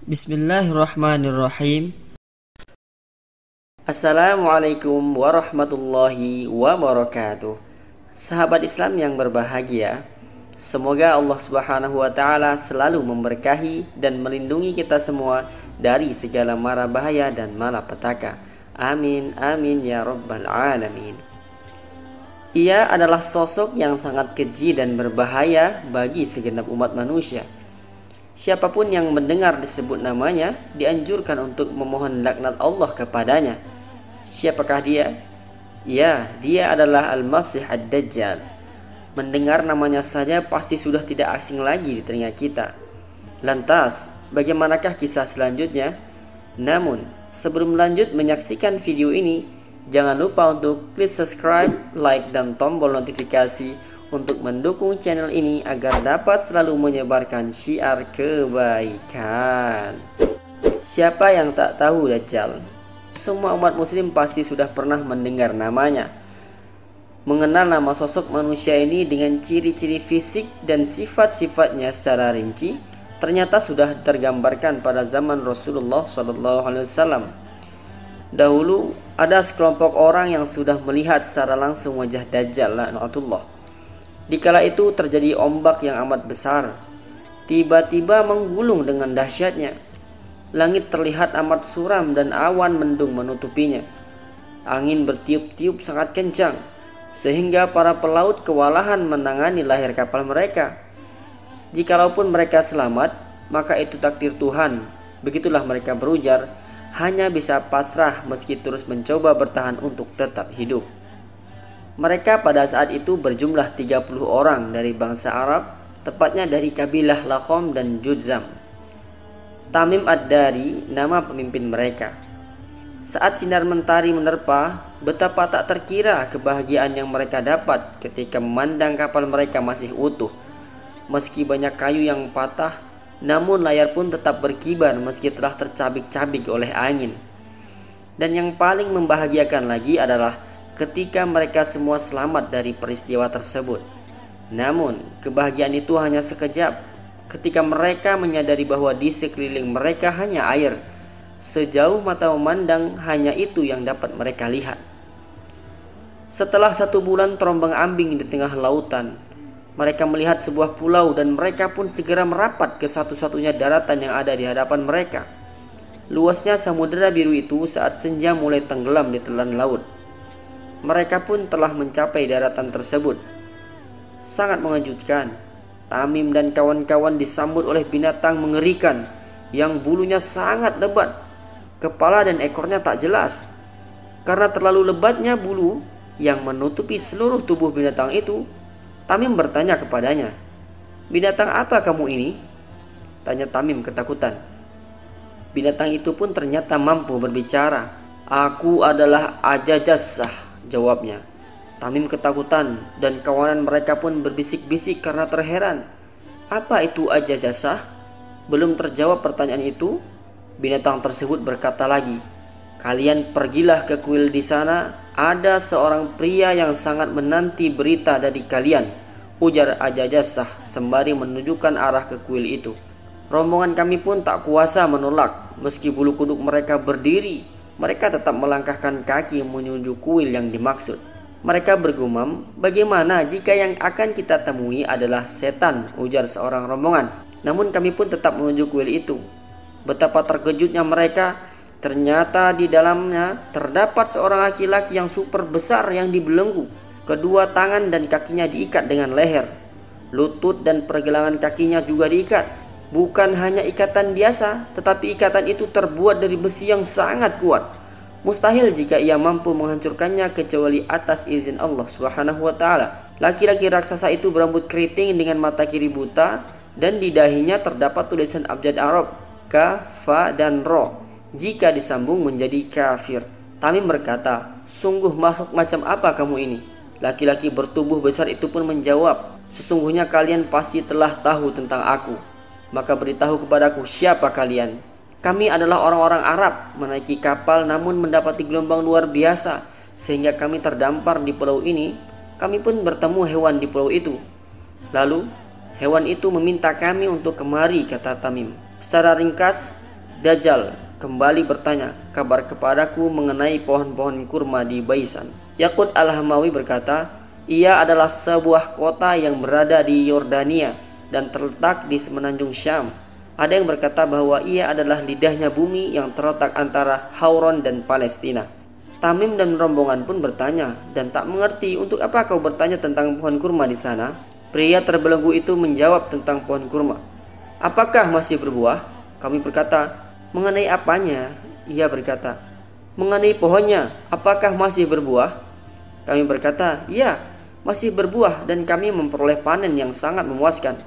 Bismillahirrahmanirrahim. Assalamualaikum warahmatullahi wabarakatuh. Sahabat Islam yang berbahagia, semoga Allah Subhanahu wa taala selalu memberkahi dan melindungi kita semua dari segala mara bahaya dan malapetaka. Amin amin ya rabbal alamin. Ia adalah sosok yang sangat keji dan berbahaya bagi segenap umat manusia. Siapapun yang mendengar disebut namanya dianjurkan untuk memohon laknat Allah kepadanya. Siapakah dia? Ya, dia adalah Al-Masih Ad-Dajjal. Mendengar namanya saja pasti sudah tidak asing lagi di telinga kita. Lantas, bagaimanakah kisah selanjutnya? Namun, sebelum lanjut menyaksikan video ini, jangan lupa untuk klik subscribe, like, dan tombol notifikasi untuk mendukung channel ini agar dapat selalu menyebarkan syiar kebaikan. Siapa yang tak tahu Dajjal? Semua umat muslim pasti sudah pernah mendengar namanya. Mengenal nama sosok manusia ini dengan ciri-ciri fisik dan sifat-sifatnya secara rinci ternyata sudah tergambarkan pada zaman Rasulullah SAW. Dahulu ada sekelompok orang yang sudah melihat secara langsung wajah Dajjal laknatullah. Dikala itu terjadi ombak yang amat besar, tiba-tiba menggulung dengan dahsyatnya. Langit terlihat amat suram dan awan mendung menutupinya. Angin bertiup-tiup sangat kencang, sehingga para pelaut kewalahan menangani lahir kapal mereka. Jikalaupun mereka selamat, maka itu takdir Tuhan. Begitulah mereka berujar, hanya bisa pasrah meski terus mencoba bertahan untuk tetap hidup. Mereka pada saat itu berjumlah 30 orang dari bangsa Arab, tepatnya dari kabilah Lakhom dan Judzam. Tamim Ad-Dari nama pemimpin mereka. Saat sinar mentari menerpa, betapa tak terkira kebahagiaan yang mereka dapat ketika memandang kapal mereka masih utuh. Meski banyak kayu yang patah, namun layar pun tetap berkibar meski telah tercabik-cabik oleh angin. Dan yang paling membahagiakan lagi adalah ketika mereka semua selamat dari peristiwa tersebut. Namun, kebahagiaan itu hanya sekejap ketika mereka menyadari bahwa di sekeliling mereka hanya air. Sejauh mata memandang, hanya itu yang dapat mereka lihat. Setelah 1 bulan terombang-ambing di tengah lautan, mereka melihat sebuah pulau dan mereka pun segera merapat ke satu-satunya daratan yang ada di hadapan mereka. Luasnya samudera biru itu saat senja mulai tenggelam di telan laut. Mereka pun telah mencapai daratan tersebut. Sangat mengejutkan, Tamim dan kawan-kawan disambut oleh binatang mengerikan yang bulunya sangat lebat. Kepala dan ekornya tak jelas. Karena terlalu lebatnya bulu yang menutupi seluruh tubuh binatang itu, Tamim bertanya kepadanya, "Binatang apa kamu ini?" Tanya Tamim ketakutan. Binatang itu pun ternyata mampu berbicara. "Aku adalah Ajajassah," jawabnya. Tamim ketakutan dan kawanan mereka pun berbisik-bisik karena terheran. "Apa itu Ajajassah?" Belum terjawab pertanyaan itu, binatang tersebut berkata lagi, "Kalian pergilah ke kuil di sana. Ada seorang pria yang sangat menanti berita dari kalian," ujar Ajajassah sembari menunjukkan arah ke kuil itu. Rombongan kami pun tak kuasa menolak. Meski bulu kuduk mereka berdiri, mereka tetap melangkahkan kaki menuju kuil yang dimaksud. Mereka bergumam, "Bagaimana jika yang akan kita temui adalah setan?" ujar seorang rombongan. Namun kami pun tetap menuju kuil itu. Betapa terkejutnya mereka, ternyata di dalamnya terdapat seorang laki-laki yang super besar yang dibelenggu. Kedua tangan dan kakinya diikat dengan leher. Lutut dan pergelangan kakinya juga diikat. Bukan hanya ikatan biasa, tetapi ikatan itu terbuat dari besi yang sangat kuat. Mustahil jika ia mampu menghancurkannya kecuali atas izin Allah Subhanahu wa taala. Laki-laki raksasa itu berambut keriting dengan mata kiri buta dan di dahinya terdapat tulisan abjad Arab Kaf, Fa, dan Ro. Jika disambung menjadi kafir. Tamim berkata, "Sungguh makhluk macam apa kamu ini?" Laki-laki bertubuh besar itu pun menjawab, "Sesungguhnya kalian pasti telah tahu tentang aku. Maka beritahu kepadaku siapa kalian." "Kami adalah orang-orang Arab menaiki kapal namun mendapati gelombang luar biasa sehingga kami terdampar di pulau ini. Kami pun bertemu hewan di pulau itu. Lalu hewan itu meminta kami untuk kemari," kata Tamim. Secara ringkas, Dajjal kembali bertanya kabar kepadaku mengenai pohon-pohon kurma di Baisan. Yaqut Al-Hamawi berkata, ia adalah sebuah kota yang berada di Yordania dan terletak di semenanjung Syam. Ada yang berkata bahwa ia adalah lidahnya bumi yang terletak antara Hauran dan Palestina. Tamim dan rombongan pun bertanya dan tak mengerti, untuk apa kau bertanya tentang pohon kurma di sana? Pria terbelenggu itu menjawab tentang pohon kurma. Apakah masih berbuah? Kami berkata, mengenai apanya? Ia berkata, mengenai pohonnya, apakah masih berbuah? Kami berkata, ya, masih berbuah dan kami memperoleh panen yang sangat memuaskan.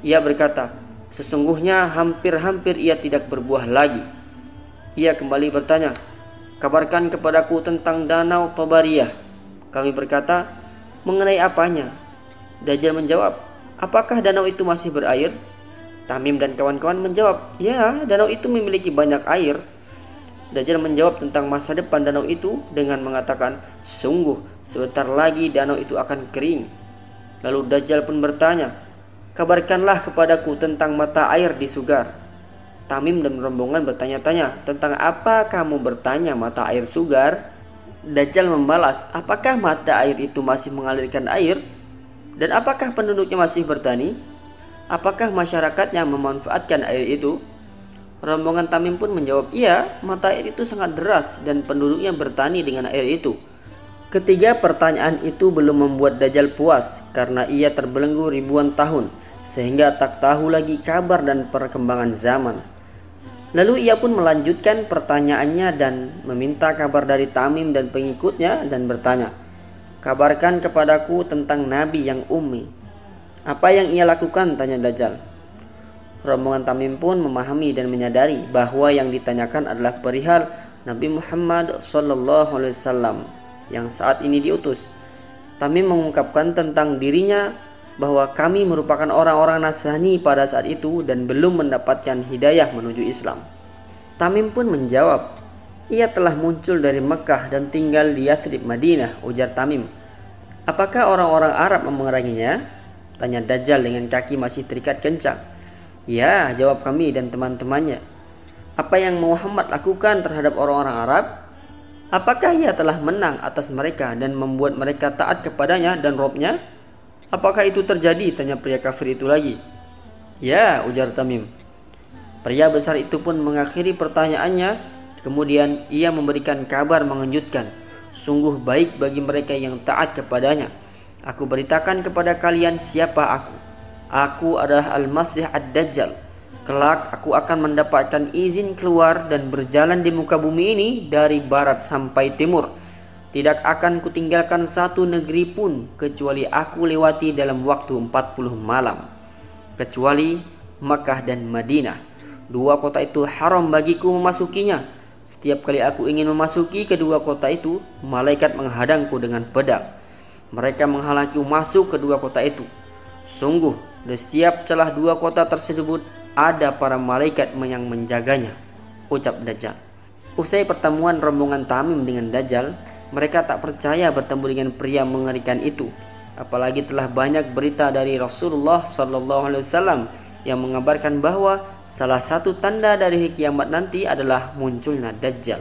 Ia berkata, sesungguhnya hampir-hampir ia tidak berbuah lagi. Ia kembali bertanya, kabarkan kepadaku tentang danau Tobariyah. Kami berkata, mengenai apanya? Dajjal menjawab, apakah danau itu masih berair? Tamim dan kawan-kawan menjawab, ya, danau itu memiliki banyak air. Dajjal menjawab tentang masa depan danau itu dengan mengatakan, sungguh sebentar lagi danau itu akan kering. Lalu Dajjal pun bertanya, kabarkanlah kepadaku tentang mata air di Sugar. Tamim dan rombongan bertanya-tanya, tentang apa kamu bertanya mata air Sugar? Dajjal membalas, apakah mata air itu masih mengalirkan air? Dan apakah penduduknya masih bertani? Apakah masyarakatnya memanfaatkan air itu? Rombongan Tamim pun menjawab, iya, mata air itu sangat deras dan penduduknya bertani dengan air itu. Ketiga pertanyaan itu belum membuat Dajjal puas karena ia terbelenggu ribuan tahun sehingga tak tahu lagi kabar dan perkembangan zaman. Lalu ia pun melanjutkan pertanyaannya dan meminta kabar dari Tamim dan pengikutnya dan bertanya, kabarkan kepadaku tentang Nabi yang ummi. Apa yang ia lakukan? Tanya Dajjal. Rombongan Tamim pun memahami dan menyadari bahwa yang ditanyakan adalah perihal Nabi Muhammad SAW yang saat ini diutus. Tamim mengungkapkan tentang dirinya bahwa kami merupakan orang-orang Nasrani pada saat itu dan belum mendapatkan hidayah menuju Islam. Tamim pun menjawab, ia telah muncul dari Mekah dan tinggal di Yathrib, Madinah. Ujar Tamim, apakah orang-orang Arab memeranginya? Tanya Dajjal dengan kaki masih terikat kencang. Ya, jawab kami dan teman-temannya. Apa yang Muhammad lakukan terhadap orang-orang Arab? Apakah ia telah menang atas mereka dan membuat mereka taat kepadanya dan Robnya? Apakah itu terjadi? Tanya pria kafir itu lagi. Ya, ujar Tamim. Pria besar itu pun mengakhiri pertanyaannya. Kemudian ia memberikan kabar mengejutkan. Sungguh baik bagi mereka yang taat kepadanya. Aku beritakan kepada kalian siapa aku. Aku adalah Al-Masih Ad-Dajjal. Kelak aku akan mendapatkan izin keluar dan berjalan di muka bumi ini dari barat sampai timur. Tidak akan kutinggalkan satu negeri pun kecuali aku lewati dalam waktu 40 malam. Kecuali Makkah dan Madinah. Dua kota itu haram bagiku memasukinya. Setiap kali aku ingin memasuki kedua kota itu, malaikat menghadangku dengan pedang. Mereka menghalangiku masuk kedua kota itu. Sungguh, di setiap celah dua kota tersebut ada para malaikat yang menjaganya, ucap Dajjal. Usai pertemuan rombongan Tamim dengan Dajjal, mereka tak percaya bertemu dengan pria mengerikan itu. Apalagi telah banyak berita dari Rasulullah SAW yang mengabarkan bahwa salah satu tanda dari kiamat nanti adalah munculnya Dajjal.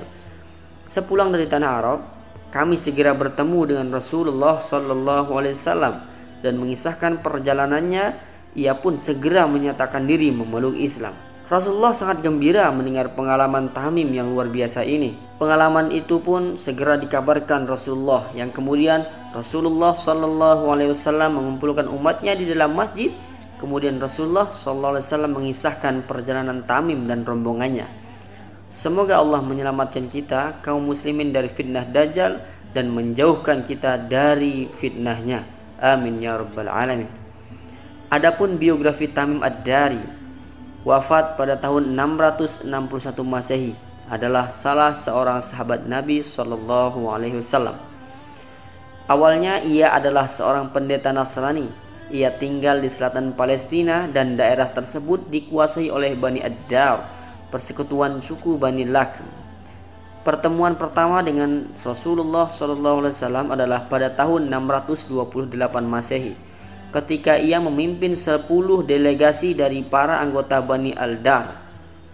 Sepulang dari tanah Arab, kami segera bertemu dengan Rasulullah SAW dan mengisahkan perjalanannya. Ia pun segera menyatakan diri memeluk Islam. Rasulullah sangat gembira mendengar pengalaman Tamim yang luar biasa ini. Pengalaman itu pun segera dikabarkan Rasulullah, yang kemudian Rasulullah SAW mengumpulkan umatnya di dalam masjid. Kemudian Rasulullah SAW mengisahkan perjalanan Tamim dan rombongannya. Semoga Allah menyelamatkan kita kaum muslimin dari fitnah Dajjal dan menjauhkan kita dari fitnahnya. Amin ya rabbal alamin. Adapun biografi Tamim Ad-Dari, wafat pada tahun 661 Masehi, adalah salah seorang sahabat Nabi SAW. Awalnya ia adalah seorang pendeta Nasrani. Ia tinggal di selatan Palestina dan daerah tersebut dikuasai oleh Bani Ad-Dar, persekutuan suku Bani Lakim. Pertemuan pertama dengan Rasulullah SAW adalah pada tahun 628 Masehi, ketika ia memimpin 10 delegasi dari para anggota Bani Al-Dar.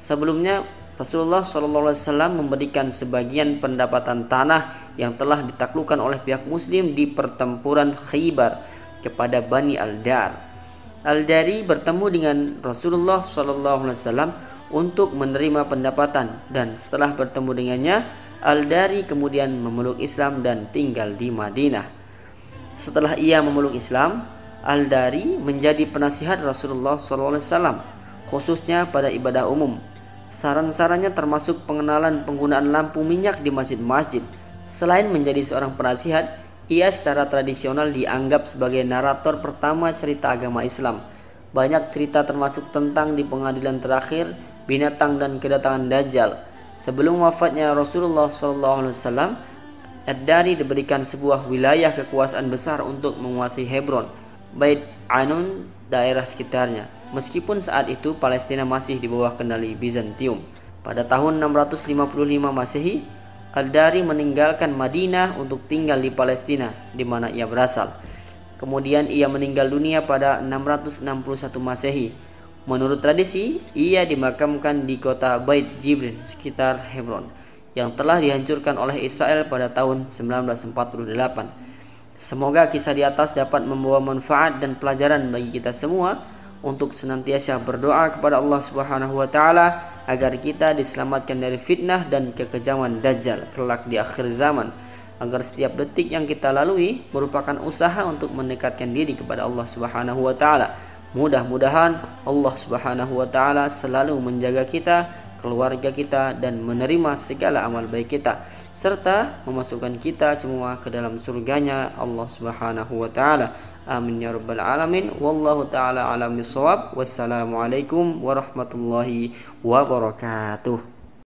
Sebelumnya Rasulullah SAW memberikan sebagian pendapatan tanah yang telah ditaklukkan oleh pihak Muslim di pertempuran Khaybar kepada Bani Al-Dar. Al-Dari bertemu dengan Rasulullah SAW untuk menerima pendapatan, dan setelah bertemu dengannya, Al-Dari kemudian memeluk Islam dan tinggal di Madinah. Setelah ia memeluk Islam, Al-Dari menjadi penasihat Rasulullah SAW, khususnya pada ibadah umum. Saran-sarannya termasuk pengenalan penggunaan lampu minyak di masjid-masjid. Selain menjadi seorang penasihat, ia secara tradisional dianggap sebagai narator pertama cerita agama Islam. Banyak cerita termasuk tentang di pengadilan terakhir, binatang dan kedatangan Dajjal. Sebelum wafatnya Rasulullah SAW, Ad-Dari diberikan sebuah wilayah kekuasaan besar untuk menguasai Hebron, Bait Anun, daerah sekitarnya. Meskipun saat itu Palestina masih di bawah kendali Bizantium. Pada tahun 655 Masehi, Al-Dari meninggalkan Madinah untuk tinggal di Palestina, di mana ia berasal. Kemudian ia meninggal dunia pada 661 Masehi. Menurut tradisi, ia dimakamkan di kota Bait Jibrin, sekitar Hebron, yang telah dihancurkan oleh Israel pada tahun 1948. Semoga kisah di atas dapat membawa manfaat dan pelajaran bagi kita semua untuk senantiasa berdoa kepada Allah Subhanahu wa taala agar kita diselamatkan dari fitnah dan kekejaman Dajjal kelak di akhir zaman, agar setiap detik yang kita lalui merupakan usaha untuk mendekatkan diri kepada Allah Subhanahu wa taala. Mudah-mudahan Allah Subhanahu wa taala selalu menjaga kita, keluarga kita, dan menerima segala amal baik kita, serta memasukkan kita semua ke dalam surganya Allah Subhanahu wa taala. Amin ya rabbal alamin. Wallahu taala alam bisawab. Wassalamualaikum warahmatullahi wabarakatuh.